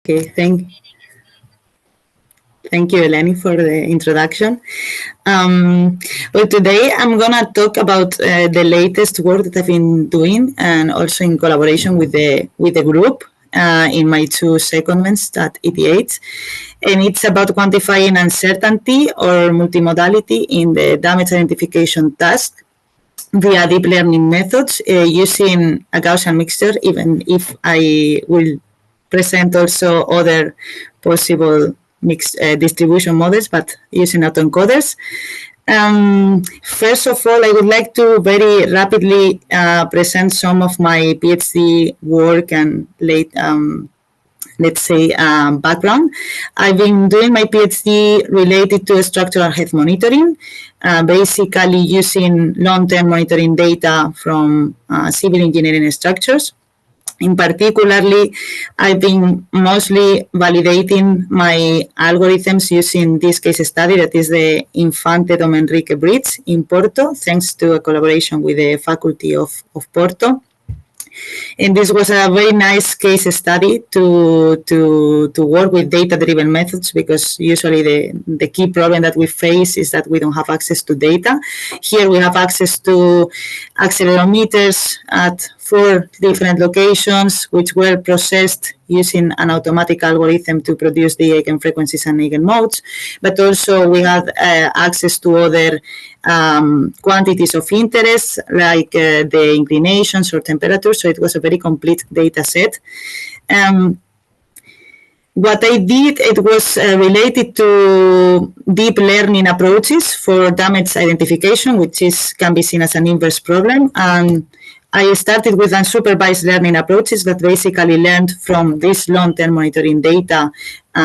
Okay, thank you, Eleni, for the introduction. Well, today I'm gonna talk about the latest work that I've been doing, and also in collaboration with the group in my two secondments at ETH, and it's about quantifying uncertainty or multimodality in the damage identification task via deep learning methods using a Gaussian mixture, even if I will present also other possible mixed distribution models, but using autoencoders. First of all, I would like to very rapidly present some of my PhD work and let's say, background. I've been doing my PhD related to structural health monitoring, basically using long-term monitoring data from civil engineering structures. In particularly, I've been mostly validating my algorithms using this case study, that is the Infante Dom Enrique Bridge in Porto, thanks to a collaboration with the faculty of Porto. And this was a very nice case study to work with data-driven methods, because usually the key problem that we face is that we don't have access to data. Here we have access to accelerometers at 4 different locations, which were processed using an automatic algorithm to produce the eigenfrequencies and eigenmodes. But also we had access to other quantities of interest, like the inclinations or temperatures. So it was a very complete data set. What I did, it was related to deep learning approaches for damage identification, which can be seen as an inverse problem. And I started with unsupervised learning approaches that basically learned from this long-term monitoring data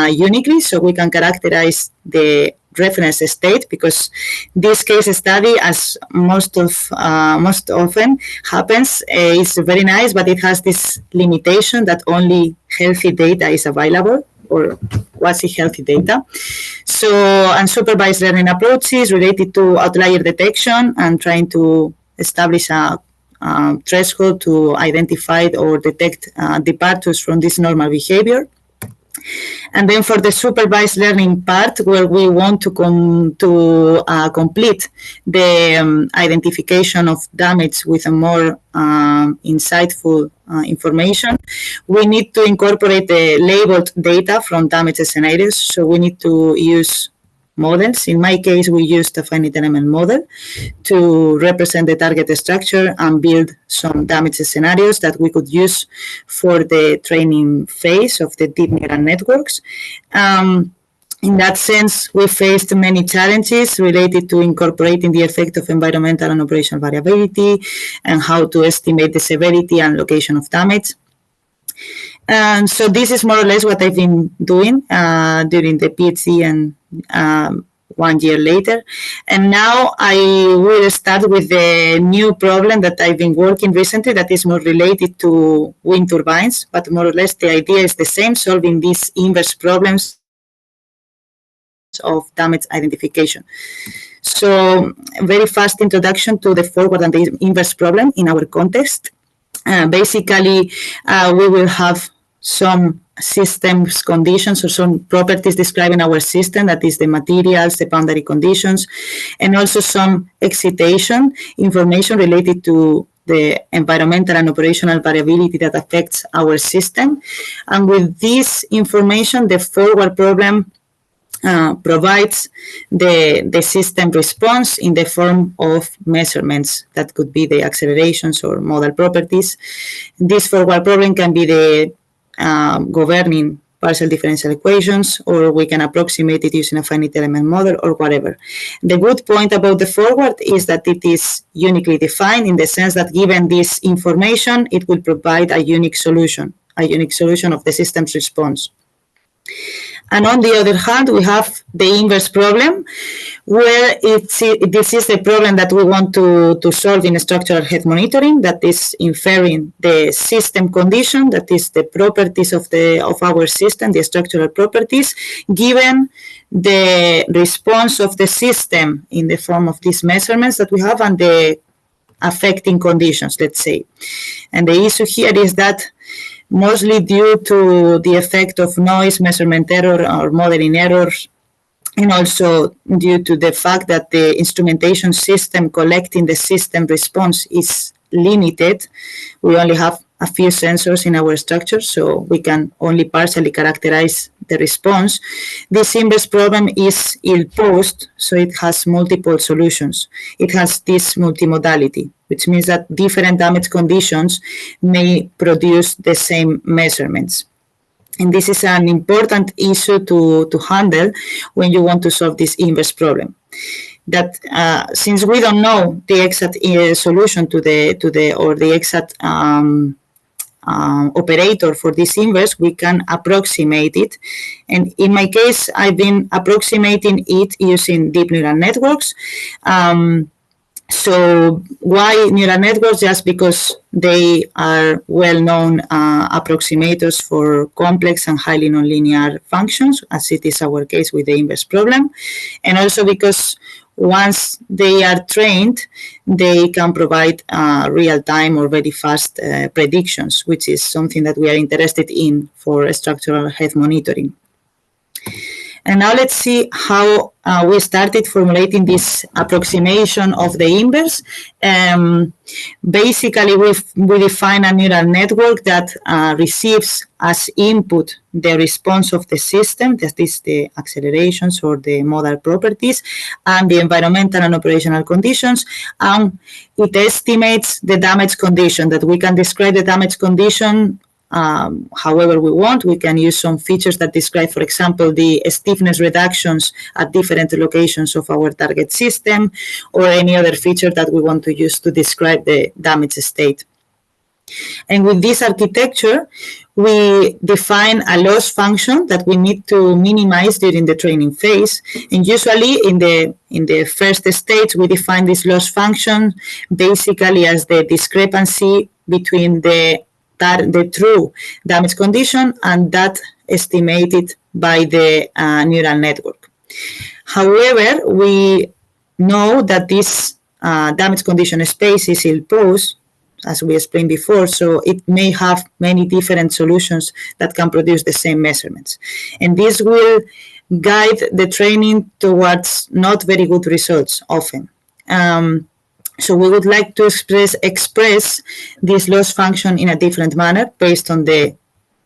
uniquely, so we can characterize the reference state, because this case study, as most often happens, is very nice, but it has this limitation that only healthy data is available, or quasi-healthy data. So unsupervised learning approaches related to outlier detection and trying to establish a threshold to identify or detect departures from this normal behavior. And then for the supervised learning part, where we want to complete the identification of damage with a more insightful information, we need to incorporate the labeled data from damage scenarios. So we need to use models. In my case, we used a finite element model to represent the target structure and build some damage scenarios that we could use for the training phase of the deep neural networks. In that sense, we faced many challenges related to incorporating the effect of environmental and operational variability, and how to estimate the severity and location of damage. And so this is more or less what I've been doing during the PhD and 1 year later. And now I will start with the new problem that I've been working recently, that is more related to wind turbines, but more or less the idea is the same, solving these inverse problems of damage identification. So very fast introduction to the forward and the inverse problem in our context. Basically, we will have some systems conditions or some properties describing our system, that is the materials, the boundary conditions, and also some excitation information related to the environmental and operational variability that affects our system. And with this information, the forward problem provides the system response in the form of measurements that could be the accelerations or modal properties. This forward problem can be the governing partial differential equations, or we can approximate it using a finite element model, or whatever. The good point about the forward is that it is uniquely defined, in the sense that given this information, it will provide a unique solution of the system's response. And on the other hand, we have the inverse problem, where this is the problem that we want to solve in structural health monitoring, that is inferring the system condition, that is the properties of our system, the structural properties, given the response of the system in the form of these measurements that we have, and the affecting conditions, let's say. And the issue here is that mostly due to the effect of noise, measurement error, or modeling errors, and also due to the fact that the instrumentation system collecting the system response is limited. We only have a few sensors in our structure, so we can only partially characterize the response. This inverse problem is ill-posed, so it has multiple solutions. It has this multimodality, which means that different damage conditions may produce the same measurements. And this is an important issue to handle when you want to solve this inverse problem. That since we don't know the exact solution to the exact operator for this inverse, we can approximate it. And in my case, I've been approximating it using deep neural networks. So why neural networks? Just because they are well-known approximators for complex and highly nonlinear functions, as it is our case with the inverse problem. And also because once they are trained, they can provide real-time or very fast predictions, which is something that we are interested in for structural health monitoring. And now let's see how we started formulating this approximation of the inverse. Basically, we define a neural network that receives as input the response of the system, that is the accelerations or the modal properties, and the environmental and operational conditions, and it estimates the damage condition, that we can describe the damage condition however we want. We can use some features that describe, for example, the stiffness reductions at different locations of our target system, or any other feature that we want to use to describe the damage state. And with this architecture, we define a loss function that we need to minimize during the training phase. And usually in the first stage, we define this loss function basically as the discrepancy between the true damage condition and that estimated by the neural network. However, we know that this damage condition space is ill-posed, as we explained before, so it may have many different solutions that can produce the same measurements. And this will guide the training towards not very good results often. So we would like to express this loss function in a different manner based on the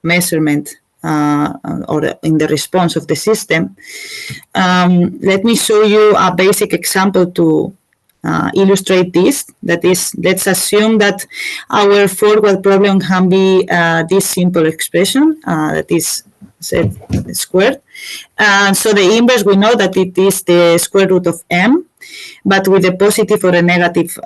measurement or in the response of the system. Let me show you a basic example to illustrate this. That is, let's assume that our forward problem can be this simple expression that is z squared. So the inverse, we know that it is the square root of m, but with a positive or a negative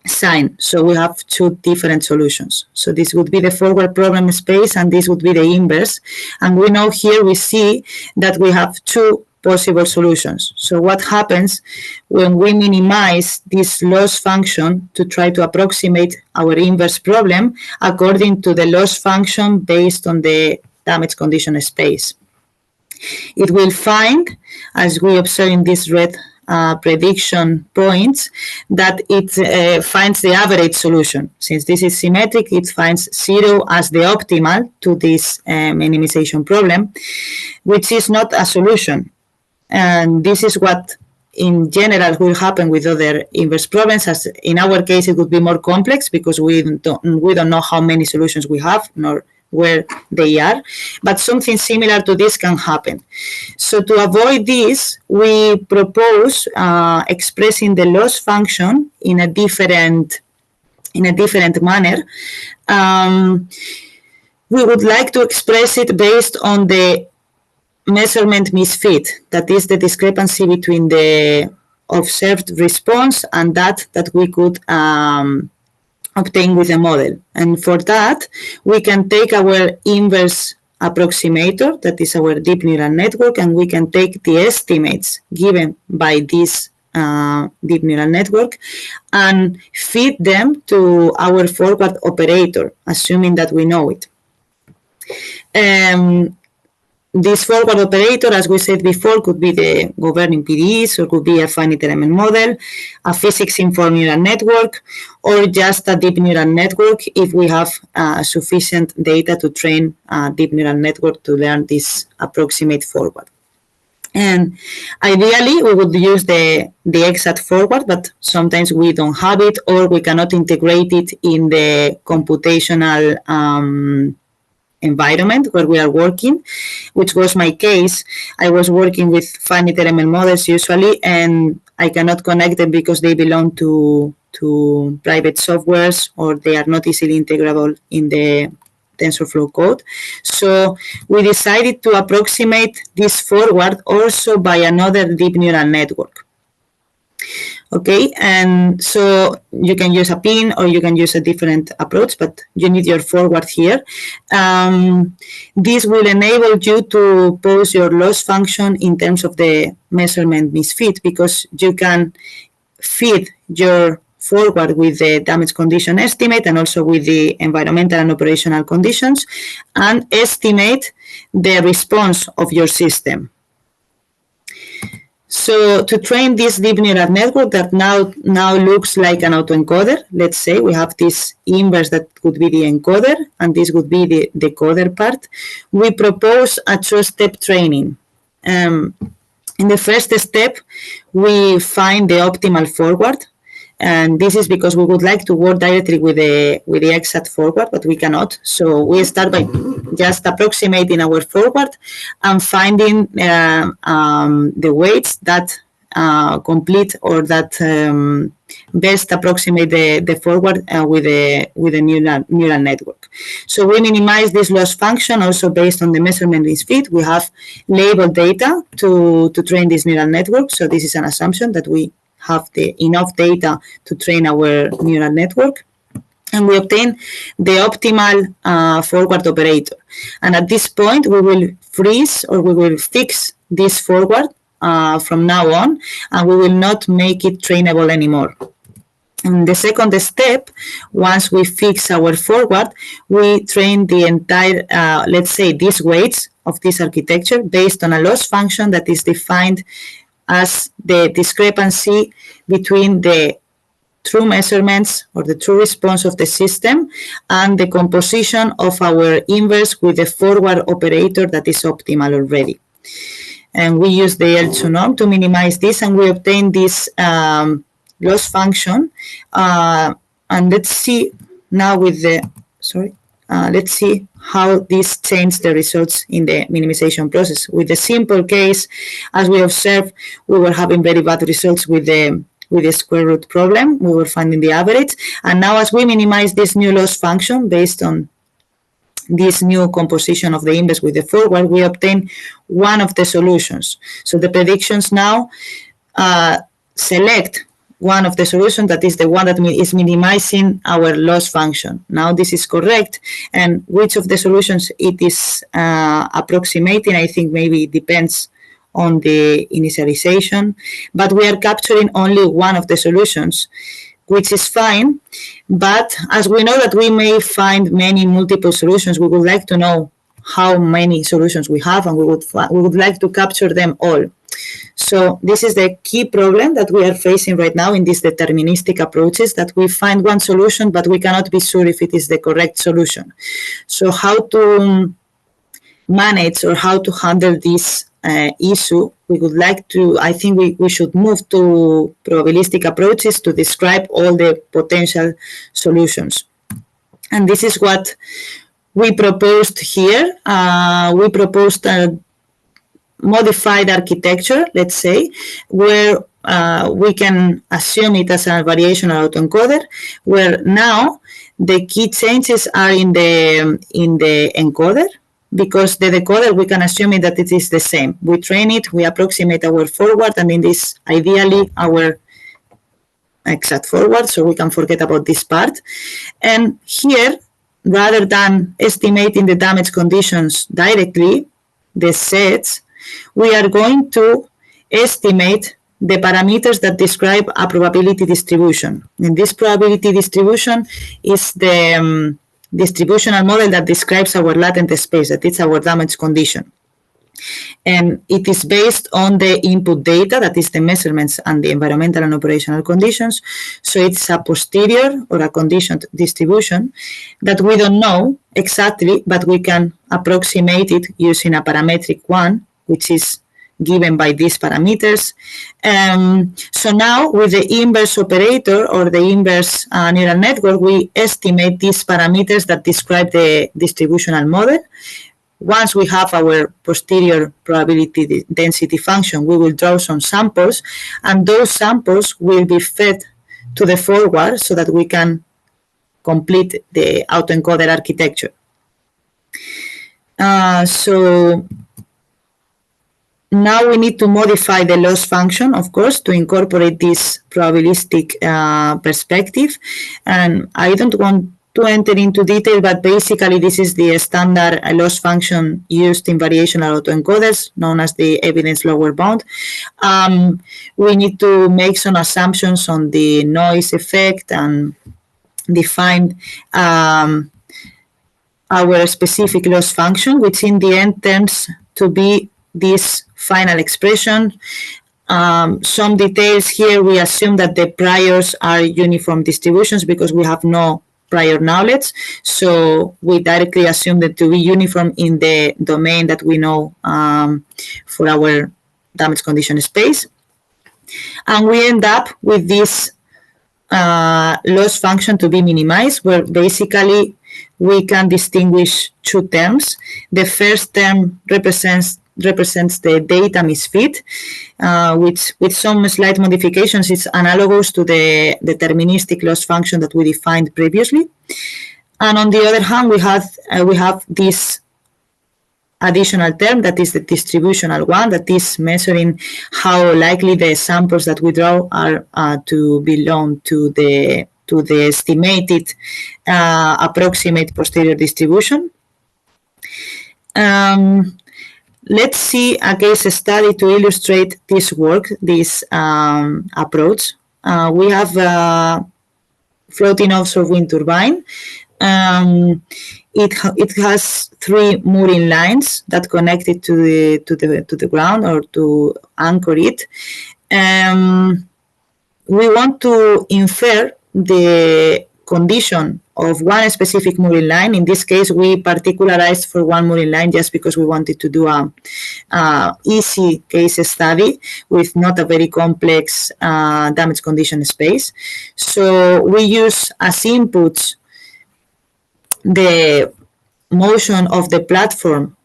sign. So we have two different solutions. So this would be the forward problem space, and this would be the inverse. And we know here we see that we have two possible solutions. So what happens when we minimize this loss function to try to approximate our inverse problem according to the loss function based on the damage condition space? It will find, as we observe in this red prediction points, that it finds the average solution. Since this is symmetric, it finds 0 as the optimal to this minimization problem, which is not a solution. And this is what in general will happen with other inverse problems. As in our case, it would be more complex because we don't know how many solutions we have nor where they are, but something similar to this can happen. So to avoid this, we propose expressing the loss function in a different manner. We would like to express it based on the measurement misfit, that is the discrepancy between the observed response and that we could obtain with a model. And for that, we can take our inverse approximator, that is our deep neural network, and we can take the estimates given by this deep neural network and feed them to our forward operator, assuming that we know it. this forward operator, as we said before, could be the governing PDEs, or could be a finite element model, a physics-informed neural network, or just a deep neural network if we have sufficient data to train a deep neural network to learn this approximate forward. And ideally, we would use the exact forward, but sometimes we don't have it, or we cannot integrate it in the computational environment where we are working, which was my case. I was working with finite element models usually, and I cannot connect them because they belong to private softwares, or they are not easily integrable in the TensorFlow code. So we decided to approximate this forward also by another deep neural network. Okay, and so you can use a pin, or you can use a different approach, but you need your forward here. This will enable you to pose your loss function in terms of the measurement misfit, because you can feed your forward with the damage condition estimate and also with the environmental and operational conditions, and estimate the response of your system. So to train this deep neural network that now looks like an autoencoder, let's say we have this inverse that would be the encoder, and this would be the decoder part, we propose a two-step training. In the first step, we find the optimal forward. And this is because we would like to work directly with the exact forward, but we cannot. So we start by just approximating our forward and finding the weights that complete, or that best approximate the forward with a neural network. So we minimize this loss function also based on the measurement misfit. We have labeled data to train this neural network. So this is an assumption that we have enough data to train our neural network, and we obtain the optimal forward operator. And at this point, we will freeze, or we will fix this forward from now on, and we will not make it trainable anymore. In the second step, once we fix our forward, we train the entire, let's say, these weights of this architecture based on a loss function that is defined as the discrepancy between the true measurements, or the true response of the system, and the composition of our inverse with the forward operator that is optimal already. And we use the L2 norm to minimize this, and we obtain this loss function. And let's see now with the, let's see how this changed the results in the minimization process. With the simple case, as we observed, we were having very bad results with the square root problem. We were finding the average. And now as we minimize this new loss function based on this new composition of the inverse with the forward, we obtain one of the solutions. So the predictions now select one of the solutions, that is the one that is minimizing our loss function. Now this is correct, and which of the solutions it is approximating, I think maybe it depends on the initialization, but we are capturing only one of the solutions, which is fine. But as we know that we may find many multiple solutions, we would like to know how many solutions we have, and we would like to capture them all. So this is the key problem that we are facing right now in these deterministic approaches, that we find one solution, but we cannot be sure if it is the correct solution. So how to manage, or how to handle this issue, we would like to, I think we should move to probabilistic approaches to describe all the potential solutions. And this is what we proposed here. We proposed a modified architecture, let's say, where we can assume it as a variational autoencoder, where now the key changes are in the encoder, because the decoder, we can assume that it is the same. We train it, we approximate our forward, and in this, ideally, our exact forward, so we can forget about this part. And here, rather than estimating the damage conditions directly, the sets, we are going to estimate the parameters that describe a probability distribution. And this probability distribution is the distributional model that describes our latent space, that is our damage condition. And it is based on the input data, that is the measurements and the environmental and operational conditions. So it's a posterior or a conditioned distribution that we don't know exactly, but we can approximate it using a parametric one, which is given by these parameters. So now with the inverse operator or the inverse neural network, we estimate these parameters that describe the distributional model. Once we have our posterior probability density function, we will draw some samples, and those samples will be fed to the forward so that we can complete the autoencoder architecture. So now we need to modify the loss function, of course, to incorporate this probabilistic perspective. And I don't want to enter into detail, but basically this is the standard loss function used in variational autoencoders, known as the evidence lower bound. We need to make some assumptions on the noise effect and define our specific loss function, which in the end turns to be this final expression. Some details here, we assume that the priors are uniform distributions because we have no prior knowledge. So we directly assume that to be uniform in the domain that we know for our damage condition space. And we end up with this loss function to be minimized, where basically we can distinguish two terms. The first term represents the data misfit, which with some slight modifications is analogous to the deterministic loss function that we defined previously. And on the other hand, we have this additional term that is the distributional one, that is measuring how likely the samples that we draw are to belong to the estimated approximate posterior distribution. Let's see a case study to illustrate this work, this approach. We have a floating offshore wind turbine. It has three mooring lines that connect it to the ground or to anchor it. We want to infer the condition of one specific mooring line. In this case, we particularized for one mooring line just because we wanted to do a easy case study with not a very complex damage condition space. So we use as inputs the motion of the platform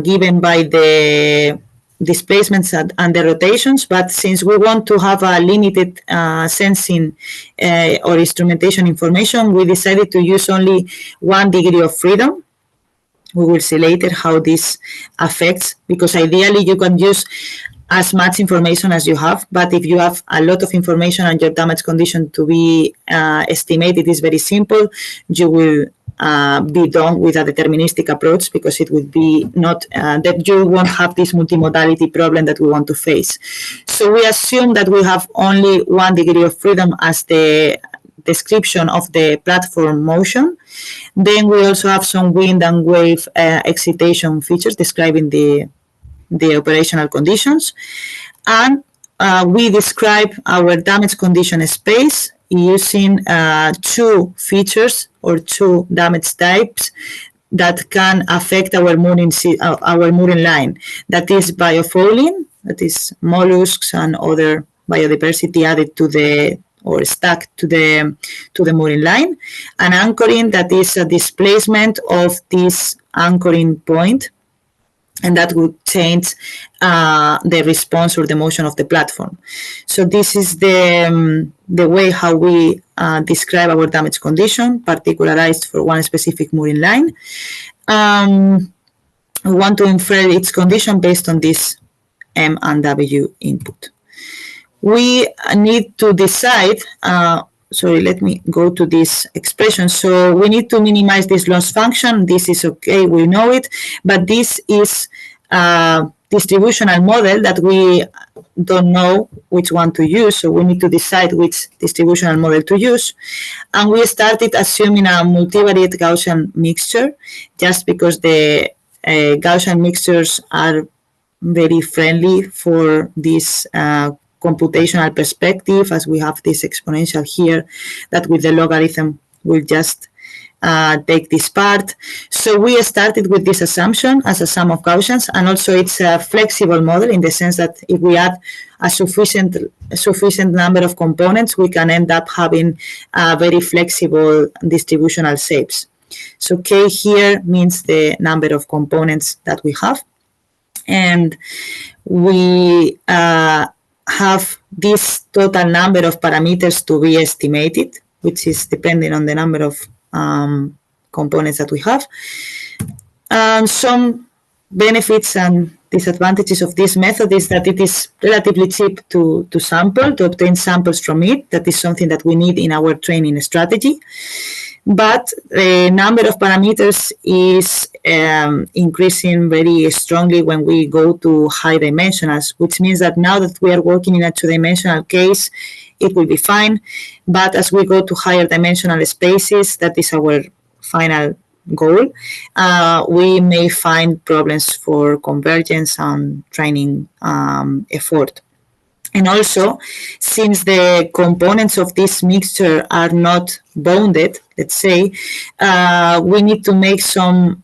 given by the displacements and the rotations, but since we want to have a limited sensing or instrumentation information, we decided to use only 1 degree of freedom. We will see later how this affects, because ideally you can use as much information as you have, but if you have a lot of information and your damage condition to be estimated is very simple, you will be done with a deterministic approach, because it would be not that you won't have this multimodality problem that we want to face. So we assume that we have only 1 degree of freedom as the description of the platform motion. Then we also have some wind and wave excitation features describing the operational conditions. And we describe our damage condition space using 2 features or 2 damage types that can affect our mooring line. That is biofouling, that is mollusks and other biodiversity added to the or stuck to the mooring line, and anchoring, that is a displacement of this anchoring point, and that would change the response or the motion of the platform. So this is the way how we describe our damage condition, particularized for one specific mooring line. We want to infer its condition based on this M and W input. We need to decide, sorry, let me go to this expression. So we need to minimize this loss function. This is okay, we know it, but this is a distributional model that we don't know which one to use. So we need to decide which distributional model to use. And we started assuming a multivariate Gaussian mixture, just because the Gaussian mixtures are very friendly for this computational perspective, as we have this exponential here that with the logarithm will just take this part. So we started with this assumption as a sum of Gaussians, and also it's a flexible model in the sense that if we add a sufficient number of components, we can end up having very flexible distributional shapes. So K here means the number of components that we have, and we have this total number of parameters to be estimated, which is depending on the number of components that we have. Some benefits and disadvantages of this method is that it is relatively cheap to sample, to obtain samples from it. That is something that we need in our training strategy. But the number of parameters is increasing very strongly when we go to high dimensionals, which means that now that we are working in a two-dimensional case, it will be fine. But as we go to higher dimensional spaces, that is our final goal, we may find problems for convergence and training effort. And also, since the components of this mixture are not bounded, let's say, we need to make some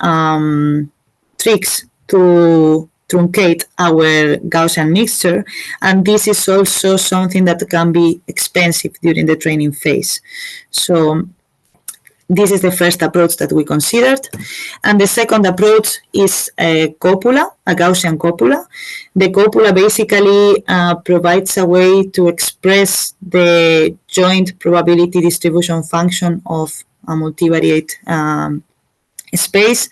tricks to truncate our Gaussian mixture, and this is also something that can be expensive during the training phase. So this is the first approach that we considered. And the second approach is a copula, a Gaussian copula. The copula basically provides a way to express the joint probability distribution function of a multivariate space,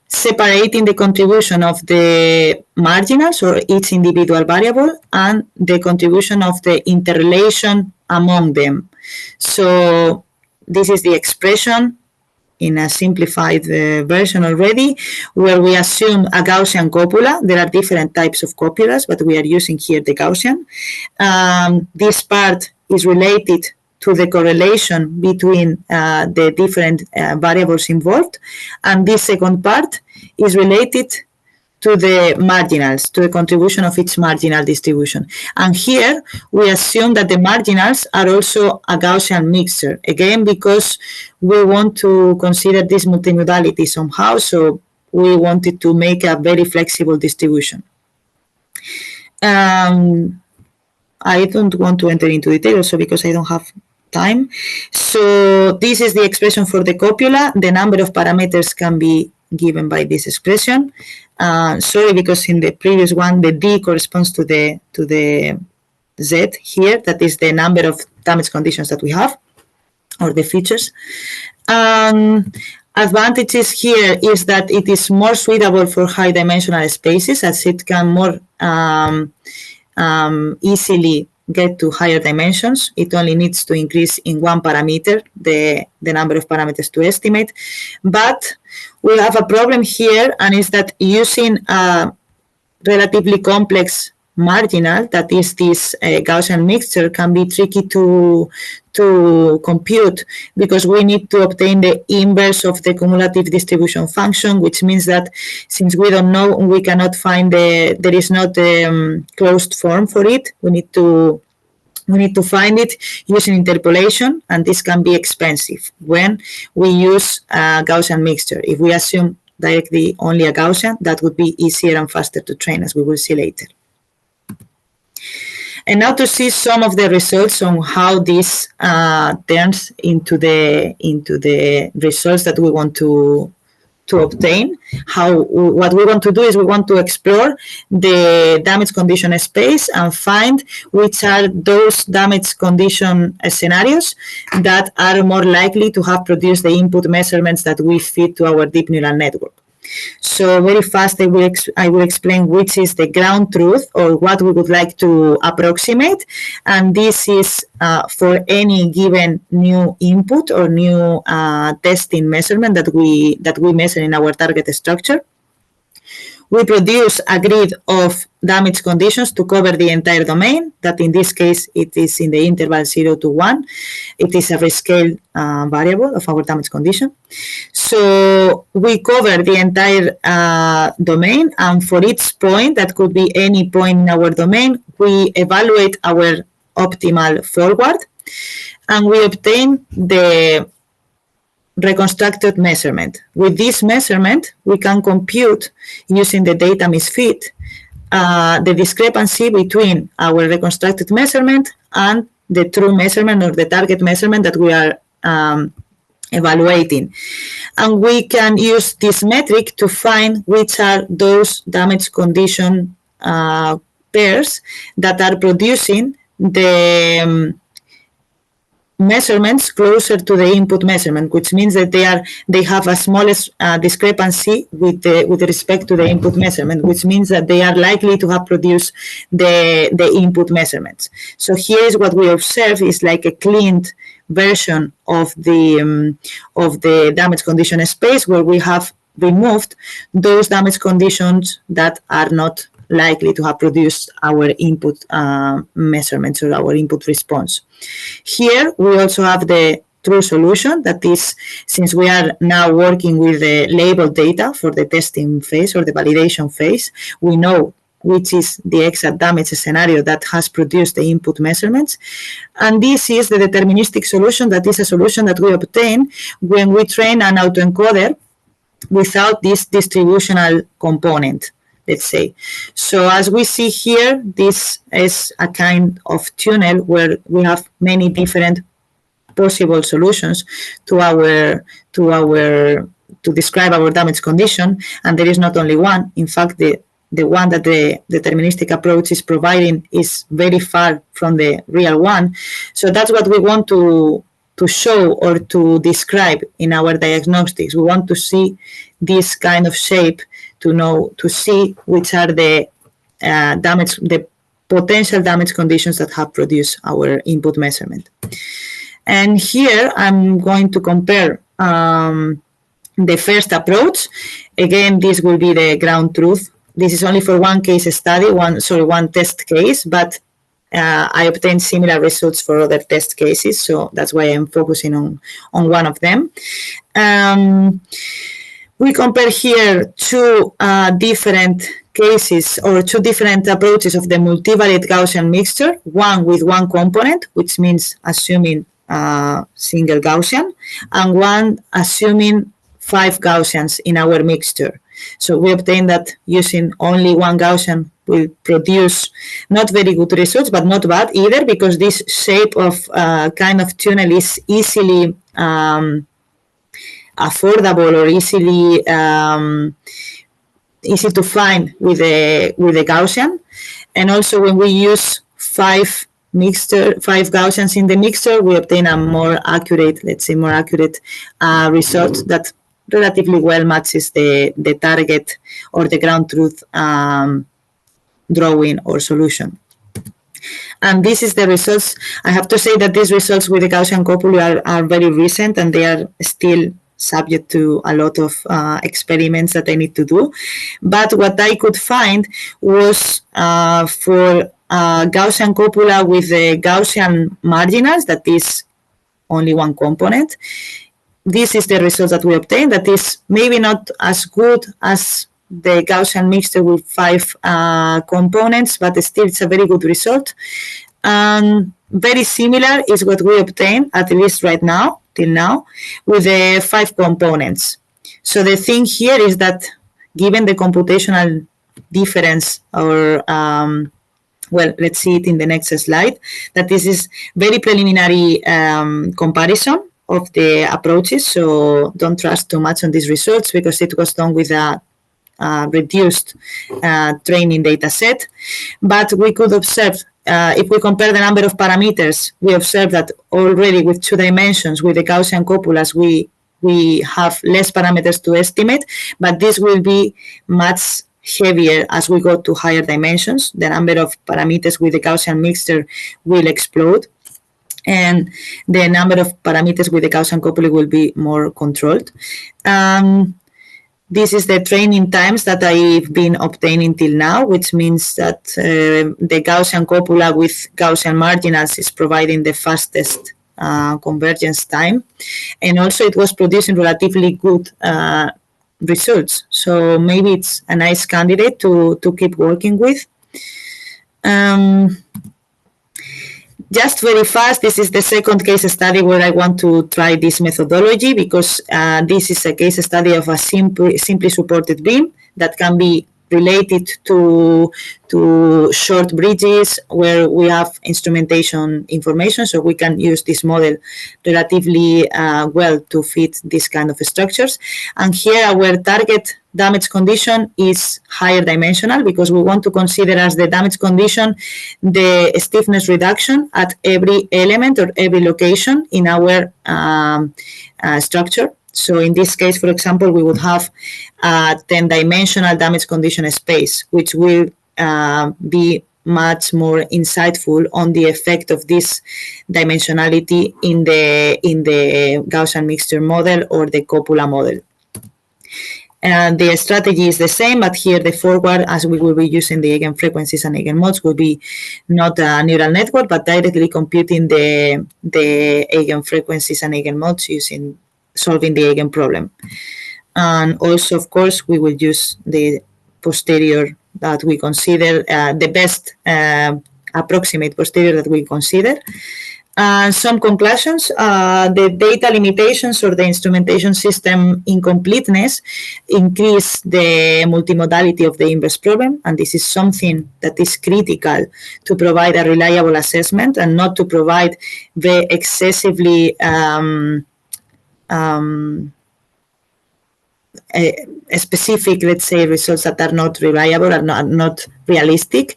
separating the contribution of the marginals or each individual variable and the contribution of the interrelation among them. So this is the expression in a simplified version already, where we assume a Gaussian copula. There are different types of copulas, but we are using here the Gaussian. This part is related to the correlation between the different variables involved, and this second part is related to the marginals, to the contribution of each marginal distribution. And here we assume that the marginals are also a Gaussian mixture, again, because we want to consider this multimodality somehow, so we wanted to make a very flexible distribution. I don't want to enter into detail also because I don't have time. So this is the expression for the copula. The number of parameters can be given by this expression. Sorry, because in the previous one, the D corresponds to the Z here. That is the number of damage conditions that we have, or the features. Advantages here is that it is more suitable for high dimensional spaces, as it can more easily get to higher dimensions. It only needs to increase in one parameter, the number of parameters to estimate. But we have a problem here, and is that using a relatively complex marginal, that is this Gaussian mixture, can be tricky to compute, because we need to obtain the inverse of the cumulative distribution function, which means that since we don't know, we cannot find there is not a closed form for it. We need to find it using interpolation, and this can be expensive when we use a Gaussian mixture. If we assume directly only a Gaussian, that would be easier and faster to train, as we will see later. And now to see some of the results on how this turns into the results that we want to obtain. What we want to do is we want to explore the damage condition space and find which are those damage condition scenarios that are more likely to have produced the input measurements that we feed to our deep neural network. So very fast I will explain which is the ground truth, or what we would like to approximate, and this is for any given new input or new testing measurement that we measure in our target structure. We produce a grid of damage conditions to cover the entire domain, that in this case, it is in the interval 0 to 1. It is a rescale variable of our damage condition. So we cover the entire domain, and for each point, that could be any point in our domain, we evaluate our optimal forward, and we obtain the reconstructed measurement. With this measurement, we can compute, using the data misfit, the discrepancy between our reconstructed measurement and the true measurement or the target measurement that we are evaluating. And we can use this metric to find which are those damage condition pairs that are producing the measurements closer to the input measurement, which means that they have a smallest discrepancy with respect to the input measurement, which means that they are likely to have produced the input measurements. So here is what we observe is like a cleaned version of the damage condition space, where we have removed those damage conditions that are not likely to have produced our input measurements or our input response. Here, we also have the true solution, that is, since we are now working with the labeled data for the testing phase or the validation phase, we know which is the exact damage scenario that has produced the input measurements. And this is the deterministic solution, that is a solution that we obtain when we train an autoencoder without this distributional component, let's say. So as we see here, this is a kind of tunnel where we have many different possible solutions to describe our damage condition, and there is not only one. In fact, the one that the deterministic approach is providing is very far from the real one. So that's what we want to show or to describe in our diagnostics. We want to see this kind of shape to see which are the potential damage conditions that have produced our input measurement. And here I'm going to compare the first approach. Again, this will be the ground truth. This is only for one case study, one test case, but I obtained similar results for other test cases, so that's why I'm focusing on one of them. We compare here two different cases or two different approaches of the multivariate Gaussian mixture, one with one component, which means assuming single Gaussian, and one assuming 5 Gaussians in our mixture. So we obtain that using only one Gaussian will produce not very good results, but not bad either, because this shape of kind of tunnel is easily affordable or easy to find with the Gaussian. And also when we use 5 Gaussians in the mixture, we obtain a more accurate, result that relatively well matches the target or the ground truth drawing or solution. And this is the results. I have to say that these results with the Gaussian couple are very recent, and they are still subject to a lot of experiments that I need to do. But what I could find was for Gaussian copula with the Gaussian marginals, that is only one component. This is the results that we obtained. That is maybe not as good as the Gaussian mixture with 5 components, but still it's a very good result. Very similar is what we obtained, at least right now, till now, with the 5 components. So the thing here is that given the computational difference, or well, let's see it in the next slide, that this is very preliminary comparison of the approaches, so don't trust too much on these results because it was done with a reduced training data set. But we could observe, if we compare the number of parameters, we observe that already with 2 dimensions, with the Gaussian copulas, we have less parameters to estimate, but this will be much heavier as we go to higher dimensions. The number of parameters with the Gaussian mixture will explode, and the number of parameters with the Gaussian couple will be more controlled. This is the training times that I've been obtaining till now, which means that the Gaussian copula with Gaussian marginals is providing the fastest convergence time. And also it was producing relatively good results. So maybe it's a nice candidate to keep working with. Just very fast, this is the second case study where I want to try this methodology, because this is a case study of a simply supported beam that can be related to short bridges where we have instrumentation information, so we can use this model relatively well to fit this kind of structures. And here our target damage condition is higher dimensional, because we want to consider as the damage condition the stiffness reduction at every element or every location in our structure. So in this case, for example, we would have a 10-dimensional damage condition space, which will be much more insightful on the effect of this dimensionality in the Gaussian mixture model or the copula model. And the strategy is the same, but here the forward, as we will be using the eigenfrequencies and eigenmodes, will be not a neural network, but directly computing the eigenfrequencies and eigenmodes solving the eigen problem. And also, of course, we will use the posterior that we consider the best approximate posterior that we consider. Some conclusions, the data limitations or the instrumentation system incompleteness increase the multimodality of the inverse problem, and this is something that is critical to provide a reliable assessment and not to provide the excessively specific, let's say, results that are not reliable, are not realistic.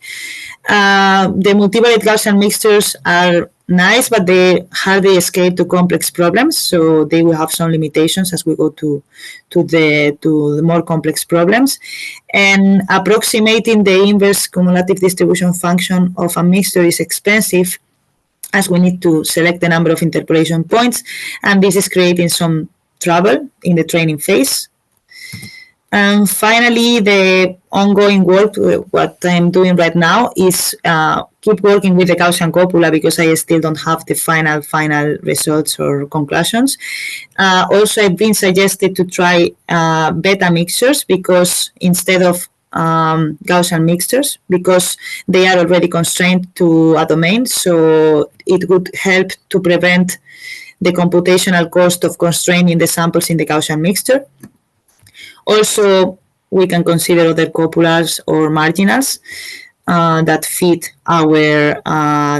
The multivariate Gaussian mixtures are nice, but they hardly escape to complex problems, so they will have some limitations as we go to the more complex problems. And approximating the inverse cumulative distribution function of a mixture is expensive, as we need to select the number of interpolation points, and this is creating some trouble in the training phase. And finally, the ongoing work, what I'm doing right now is keep working with the Gaussian copula, because I still don't have the final results or conclusions. Also, I've been suggested to try beta mixtures, because instead of Gaussian mixtures, because they are already constrained to a domain, so it would help to prevent the computational cost of constraining the samples in the Gaussian mixture. Also, we can consider other copulas or marginals that fit our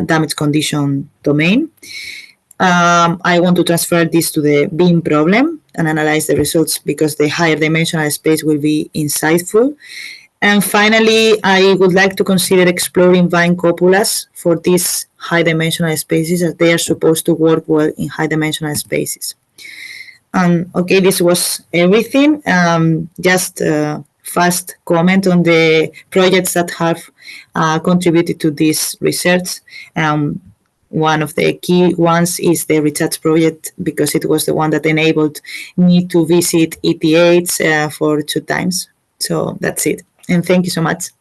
damage condition domain. I want to transfer this to the beam problem and analyze the results, because the higher dimensional space will be insightful. And finally, I would like to consider exploring vine copulas for these high dimensional spaces, as they are supposed to work well in high dimensional spaces. Okay, this was everything. Just a fast comment on the projects that have contributed to this research. One of the key ones is the research project, because it was the one that enabled me to visit ETH for 2 times. So that's it. And thank you so much.